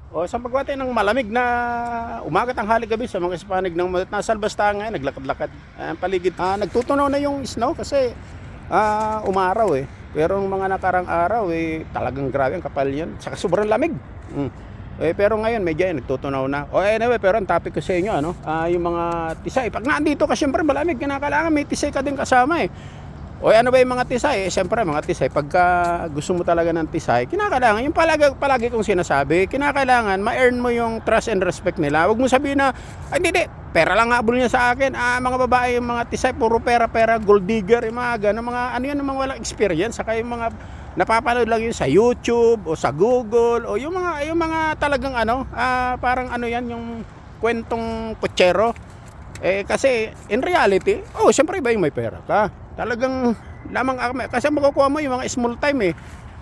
O sa pagwate ng malamig na umaga, tanghali, gabi sa mga Hispanig ng nasa labas tayo ngayon, naglakad-lakad ang paligid. Nagtutunaw na yung snow kasi umaraw eh. Pero ng mga nakarang araw eh talagang grabe ang kapal yun. Saka sobrang lamig. Pero ngayon medyo nagtutunaw na. Anyway, pero ang topic ko sa inyo yung mga tisay. Pag nandito ka syempre malamig, kinakailangan may tisay ka din kasama eh. Ano ba yung mga tisay? Siyempre mga tisay, pagka gusto mo talaga ng tisay, kinakailangan, yung palagi kong sinasabi, kinakailangan ma-earn mo yung trust and respect nila. Huwag mo sabihin na, hindi, pera lang habol niya sa akin. Mga babae, yung mga tisay, puro pera, gold digger, yung mga gano'n, yung mga walang experience, saka yung mga napapanood lang yun sa YouTube, o sa Google, o yung mga talagang parang yan, yung kwentong kutsero. Kasi in reality, siyempre iba yung may pera ka. Talagang lamang kasi makukuha mo yung mga small time eh.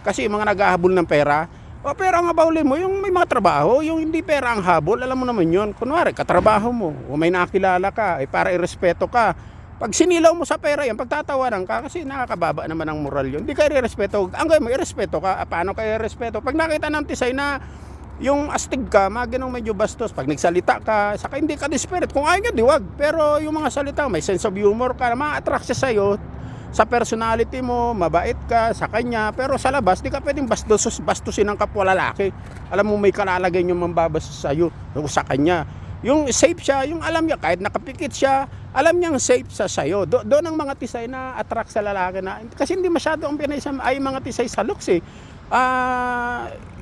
Kasi yung mga naghahabol ng pera, pera ang habulin mo, yung may mga trabaho, yung hindi pera ang habol, alam mo naman yun. Kunwari, katrabaho mo, o may nakilala ka, para irespeto ka. Pag sinilaw mo sa pera yan, pagtatawanan ka, kasi nakakababa naman ang moral yun. Hindi ka irespeto, ang gawin mo, irespeto ka. Paano ka irespeto? Pag nakita ng tisay na yung astig ka, maginong medyo bastos, pag nagsalita ka, saka hindi ka desperate, kung ayaw nga diwag, pero yung mga salita, may sense of humor ka, ma-attract siya sa'yo, sa personality mo, mabait ka sa kanya, pero sa labas, di ka pwedeng bastusin ng kapwa lalaki. Alam mo, may kalalagay yung mambabas sa'yo, o sa kanya. Yung safe siya, yung alam niya, kahit nakapikit siya, alam niyang safe sa sa'yo. Doon ang mga tisay na attract sa lalaki na, kasi hindi masyado ang pinay ay mga tisay sa looks eh.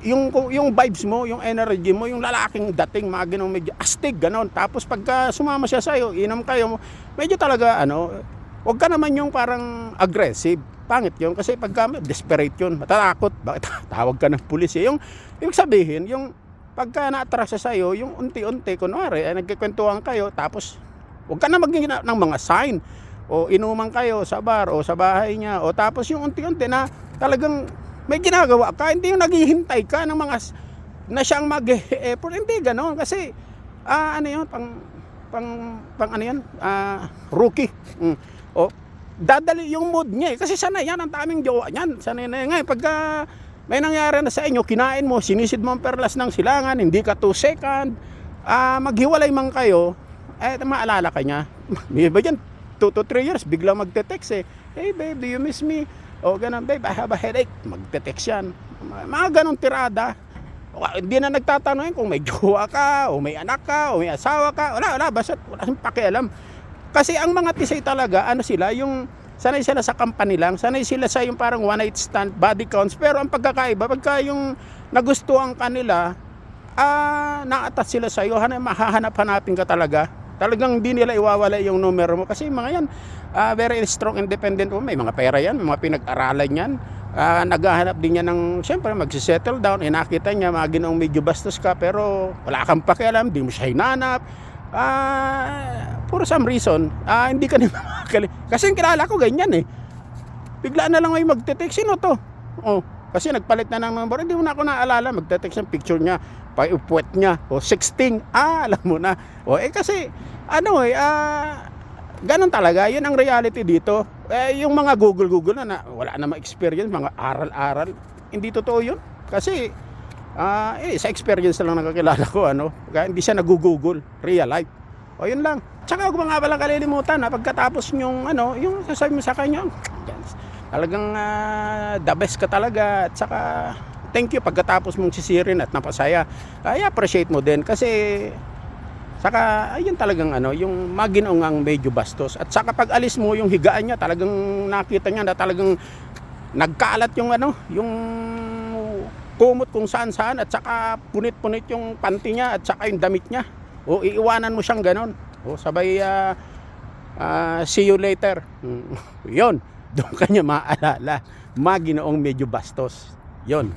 Yung vibes mo, yung energy mo, yung lalaking dating, mga ganun, medyo astig, ganon. Tapos pagka sumama siya sa'yo, inom kayo, medyo talaga, huwag ka naman yung parang aggressive. Pangit yun, kasi pagka desperate yun, matatakot, bakit tawag ka ng pulis eh. Yung ibig sabihin, yung pagka na-attract siya sa'yo, yung unti-unti, kunwari, nagkikwentuhan kayo, tapos huwag ka na maging ng mga sign, o inuman kayo sa bar, o sa bahay niya, o tapos yung unti-unti na talagang may ginagawa ka, hindi yung naghihintay ka ng mga na siyang mag-effort, hindi ganoon kasi rookie. Dadali yung mood niya kasi sanay yan, ang daming jowa niyan, sanay na yan. Ngayon pagka may nangyari na sa inyo, kinain mo, sinisid mo ang perlas ng silangan, hindi ka 2 second, maghiwalay man kayo, maalala ka niya. May ba dyan 2 to 3 years biglang magte-text eh, hey babe, do you miss me? O ganun, babe, I have a headache. Magte-text yan. Mga ganong tirada. Hindi na nagtatanong kung may jowa ka, o may anak ka, o may asawa ka. Wala, basta wala siyang pakialam. Kasi ang mga tisay talaga, sila, yung sanay sila sa company lang, sanay sila sa yung parang one night stand, body counts. Pero ang pagkakaiba, pagka yung nagustuhan kanila, na-attach sila sa iyo, mahahanap-hanapin ka talaga. Talagang hindi nila iwawala yung numero mo. Kasi mga yan, very strong, independent. May mga pera yan, may mga pinag-aralan yan. Naghahanap din niya ng, siyempre, magsisettle down. Nakita niya, mga ginoong medyo bastos ka, pero wala kang pakialam, hindi mo siya hinanap. For some reason, hindi ka naman makakali. Kasi yung kilala ko, ganyan eh. Bigla na lang may magte-text, sino to? Kasi nagpalit na ng number, hindi mo na ako naalala, magte-text ang picture niya, pa-upuwet niya, o sexting, alam mo na. Kasi, ganun talaga, yun ang reality dito. Yung mga Google na wala namang experience, mga aral-aral, hindi totoo yun. Kasi, sa experience lang nakakilala ko, kaya hindi siya nag-google, real life. Yun lang. Tsaka huwag mga palang kalilimutan, pagkatapos yung sasabi mo sa kanya, talagang the best ka talaga, at saka thank you pagkatapos mong sisirin at napasaya. I-appreciate mo din kasi saka ayun talagang yung maginongang medyo bastos. At saka pag alis mo yung higaan niya, talagang nakita niya na talagang nagkalat yung yung kumot kung saan-saan, at saka punit-punit yung panty niya, at saka yung damit niya. Iiwanan mo siyang ganon. Sabay see you later. Yun. Doon kanya maalala, maginoong medyo bastos. Yon.